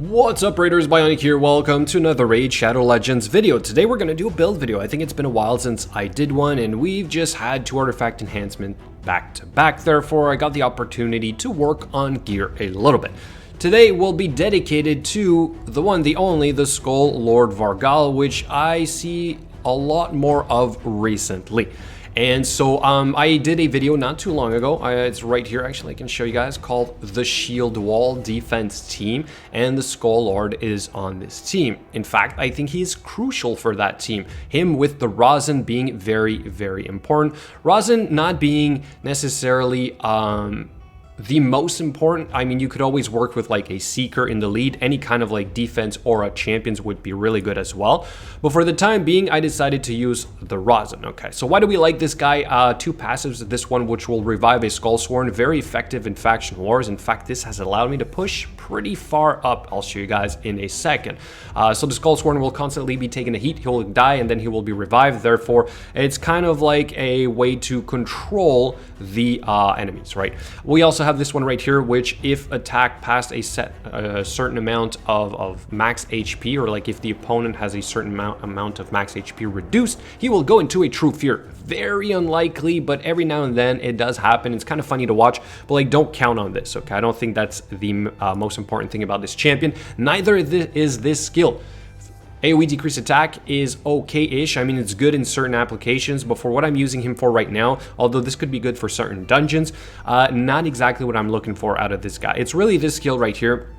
What's up, Raiders? Bionic here. Welcome to another Raid Shadow Legends video. Today we're going to do a build video. I think it's been a while since I did one, and we've just had 2 artifact enhancement back to back. Therefore, I got the opportunity to work on gear a little bit. Today will be dedicated to the one, the only, the Skull Lord Var-Gall, which I see a lot more of recently. And so I did a video not too long ago, it's right here, actually I can show you guys, called the Shield Wall Defense Team, and the Skull Lord is on this team. In fact, I think he's crucial for that team, him with the Rosin being very, very important. Rosin not being necessarily the most important. I mean, you could always work with like a Seeker in the lead. Any kind of like defense aura champions would be really good as well. But for the time being, I decided to use the Rosin. Okay, so why do we like this guy? 2 passives. This one, which will revive a Skullsworn, very effective in faction wars. In fact, this has allowed me to push pretty far up. I'll show you guys in a second. So the Skullsworn will constantly be taking a heat. He will die and then he will be revived. Therefore, it's kind of like a way to control the enemies, right? We also have this one right here, which if attack past a certain amount of max HP, or like if the opponent has a certain amount of max HP reduced, he will go into a true fear. Very unlikely, but every now and then it does happen. It's kind of funny to watch, but like, don't count on this, okay? I don't think that's the most important thing about this champion. Neither is this skill. AoE decrease attack is okay-ish. I mean, it's good in certain applications, but for what I'm using him for right now, although this could be good for certain dungeons, not exactly what I'm looking for out of this guy. It's really this skill right here.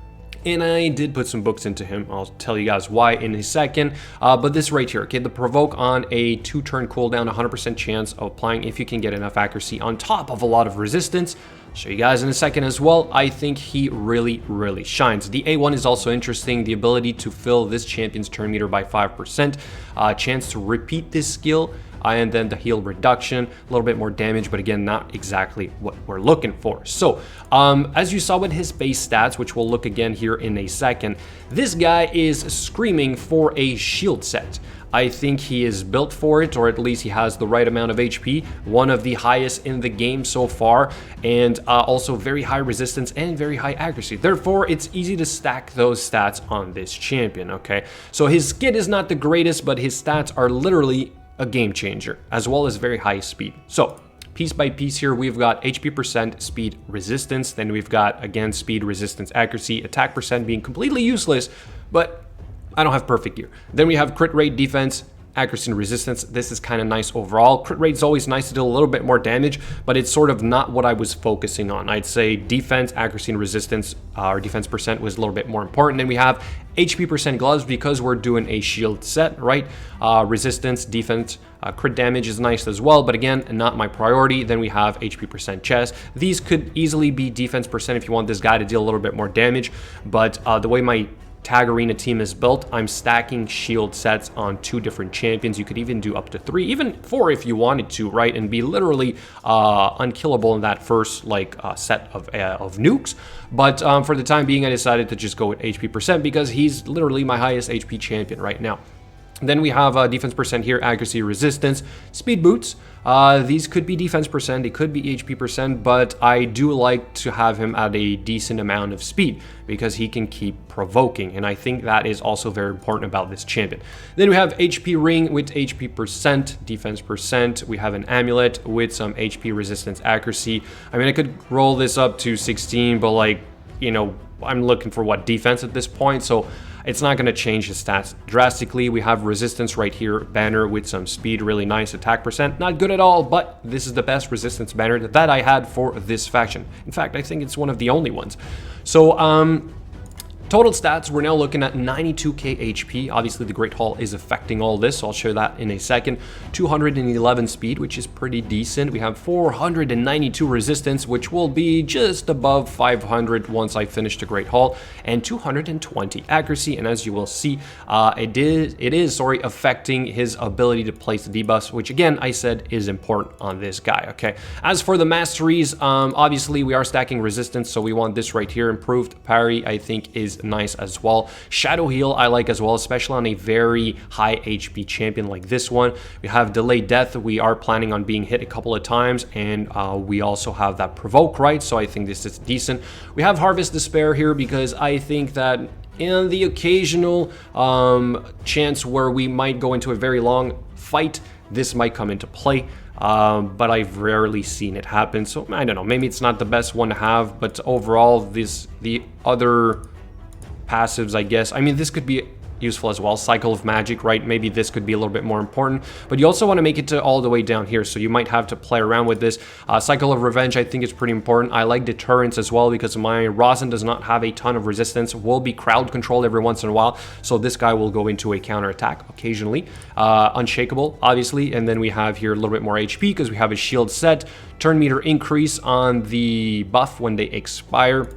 And I did put some books into him. I'll tell you guys why in a second. But this right here, okay, the provoke on a 2-turn cooldown, 100% chance of applying if you can get enough accuracy on top of a lot of resistance. Show you guys in a second as well. I think he really, really shines. The A1 is also interesting. The ability to fill this champion's turn meter by 5%. Chance to repeat this skill. And then the heal reduction, a little bit more damage, but again, not exactly what we're looking for. So, as you saw with his base stats, which we'll look again here in a second, this guy is screaming for a shield set. I think he is built for it, or at least he has the right amount of HP, one of the highest in the game so far, and also very high resistance and very high accuracy. Therefore, it's easy to stack those stats on this champion, okay? So his skid is not the greatest, but his stats are literally a game changer, as well as very high speed. So piece by piece here, we've got HP percent, speed, resistance. Then we've got, again, speed, resistance, accuracy, attack percent being completely useless, but I don't have perfect gear. Then we have crit rate, defense, accuracy, and resistance. This is kind of nice overall. Crit rate is always nice to do a little bit more damage, but it's sort of not what I was focusing on. I'd say defense, accuracy, and resistance, or defense percent was a little bit more important. Then we have HP percent gloves because we're doing a shield set, right? Resistance, defense, crit damage is nice as well, but again, not my priority. Then we have HP percent chest. These could easily be defense percent if you want this guy to deal a little bit more damage, but the way my Tag Arena team is built, I'm stacking shield sets on 2 different champions. You could even do up to 3, even 4 if you wanted to, right? And be literally unkillable in that first like set of nukes. But for the time being, I decided to just go with HP percent because he's literally my highest HP champion right now. Then we have defense percent here, accuracy, resistance, speed boots. These could be defense percent, it could be HP percent, but I do like to have him at a decent amount of speed because he can keep provoking, and I think that is also very important about this champion. Then we have HP ring with HP percent, defense percent. We have an amulet with some HP resistance, accuracy. I mean, I could roll this up to 16, but like, you know, I'm looking for what defense at this point, so it's not going to change his stats drastically. We have resistance right here, banner with some speed, really nice. Attack percent, not good at all, but this is the best resistance banner that I had for this faction. In fact, I think it's one of the only ones. So, total stats, we're now looking at 92k HP. Obviously, the Great Hall is affecting all this, so I'll show that in a second. 211 speed, which is pretty decent. We have 492 resistance, which will be just above 500 once I finish the Great Hall, and 220 accuracy. And as you will see, it is affecting his ability to place the debuffs, which again, I said is important on this guy, okay? As for the Masteries, obviously, we are stacking resistance, so we want this right here. Improved parry, I think, is nice as well. Shadow heal I like as well, especially on a very high HP champion like this one. We have delayed death. We are planning on being hit a couple of times, and we also have that provoke, right? So I think this is decent. We have harvest despair here because I think that and the occasional chance where we might go into a very long fight, this might come into play. But I've rarely seen it happen, so I don't know, maybe it's not the best one to have, but overall, the other passives, I guess, I mean, this could be useful as well. Cycle of Magic, right? Maybe this could be a little bit more important, but you also want to make it to all the way down here, so you might have to play around with this. Cycle of Revenge, I think, is pretty important. I like Deterrence as well, because my Rosin does not have a ton of resistance, will be crowd controlled every once in a while, so this guy will go into a counter attack occasionally. Unshakable, obviously, and then we have here a little bit more HP because we have a shield set. Turn meter increase on the buff when they expire.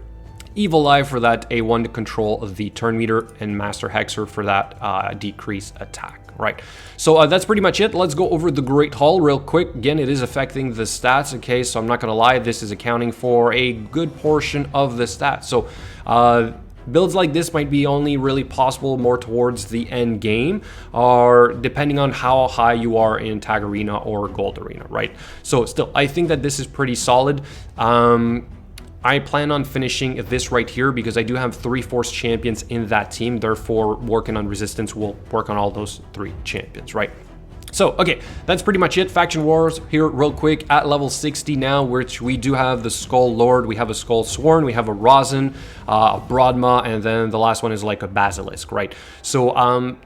Evil Eye for that A1 to control the turn meter, and Master Hexer for that decrease attack, right? So that's pretty much it. Let's go over the Great Hall real quick. Again, it is affecting the stats, okay? So I'm not gonna lie, this is accounting for a good portion of the stats. So builds like this might be only really possible more towards the end game, or depending on how high you are in Tag Arena or Gold Arena, right? So still, I think that this is pretty solid. I plan on finishing this right here because I do have 3 Force champions in that team. Therefore, working on resistance will work on all those 3 champions, right? So, okay, that's pretty much it. Faction Wars here real quick at level 60 now, which we do have the Skull Lord, we have a Skull Sworn, we have a Rosin, a Broadmaw, and then the last one is like a Basilisk, right? So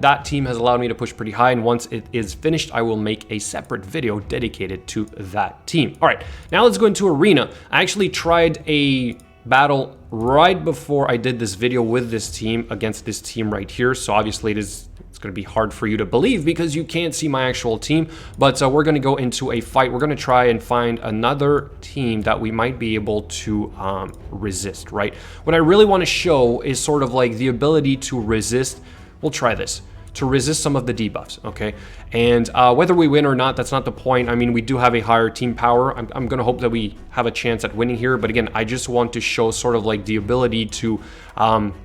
that team has allowed me to push pretty high, and once it is finished, I will make a separate video dedicated to that team. All right, now let's go into Arena. I actually tried a battle right before I did this video with this team against this team right here, so obviously it's going to be hard for you to believe because you can't see my actual team, but we're going to go into a fight. We're going to try and find another team that we might be able to resist, right? What I really want to show is sort of like the ability to resist. We'll try this, to resist some of the debuffs, okay? And whether we win or not, that's not the point. I mean, we do have a higher team power. I'm going to hope that we have a chance at winning here, but again, I just want to show sort of like the ability to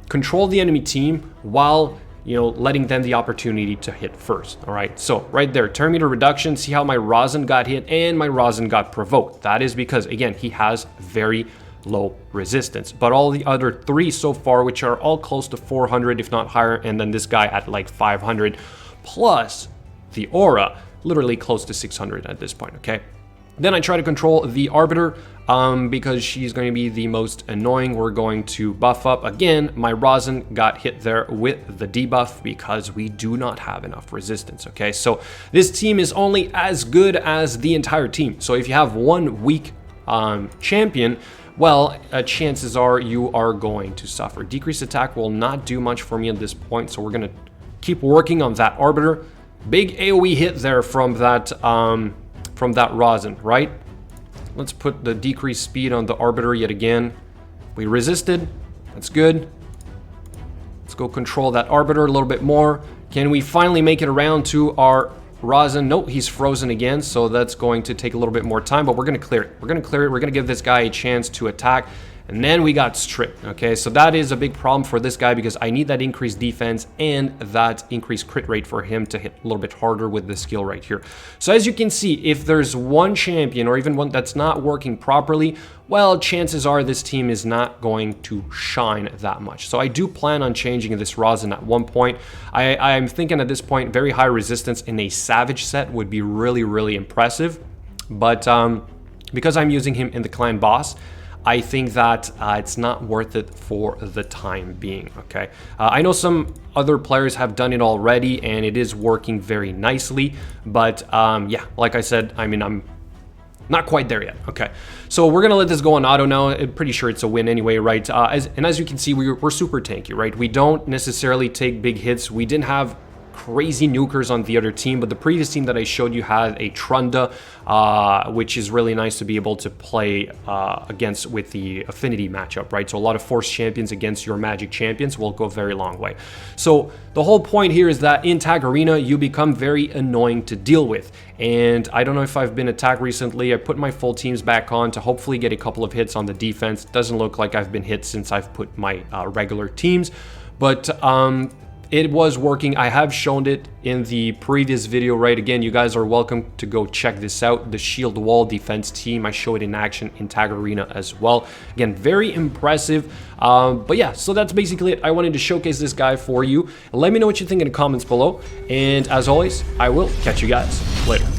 control the enemy team while, you know, letting them the opportunity to hit first. All right, so right there, turn meter reduction. See how my Rosin got hit and my Rosin got provoked. That is because, again, he has very low resistance, but all the other 3 so far, which are all close to 400 if not higher, and then this guy at like 500, plus the aura literally close to 600 at this point, okay? Then I try to control the Arbiter because she's going to be the most annoying. We're going to buff up. Again, my Rosin got hit there with the debuff because we do not have enough resistance, okay? So this team is only as good as the entire team. So if you have one weak champion, well, chances are you are going to suffer. Decreased attack will not do much for me at this point, so we're going to keep working on that Arbiter. Big AoE hit there from that Rosin, right? Let's put the decreased speed on the Arbiter yet again. We resisted. That's good. Let's go control that Arbiter a little bit more. Can we finally make it around to our Rosin? Nope, he's frozen again, so that's going to take a little bit more time, but we're going to clear it. We're going to clear it. We're going to give this guy a chance to attack. And then we got stripped, okay? So that is a big problem for this guy because I need that increased defense and that increased crit rate for him to hit a little bit harder with the skill right here. So as you can see, if there's one champion or even one that's not working properly, well, chances are this team is not going to shine that much. So I do plan on changing this Rosin at one point. I'm thinking at this point, very high resistance in a Savage set would be really, really impressive. But because I'm using him in the clan boss, I think that it's not worth it for the time being, okay? I know some other players have done it already, and it is working very nicely, but yeah, like I said, I mean, I'm not quite there yet, okay? So we're gonna let this go on auto now. I'm pretty sure it's a win anyway, right? As you can see, we're super tanky, right? We don't necessarily take big hits. We didn't have crazy nukers on the other team, but the previous team that I showed you had a Trunda, which is really nice to be able to play against with the affinity matchup, right? So a lot of Force champions against your Magic champions will go a very long way. So the whole point here is that in Tag Arena, you become very annoying to deal with. And I don't know if I've been attacked recently. I put my full teams back on to hopefully get a couple of hits on the defense. Doesn't look like I've been hit since I've put my regular teams, but it was working. I have shown it in the previous video, right? Again, you guys are welcome to go check this out. The shield wall defense team, I show it in action in Tag Arena as well. Again, very impressive. But yeah, so that's basically it. I wanted to showcase this guy for you. Let me know what you think in the comments below. And as always, I will catch you guys later.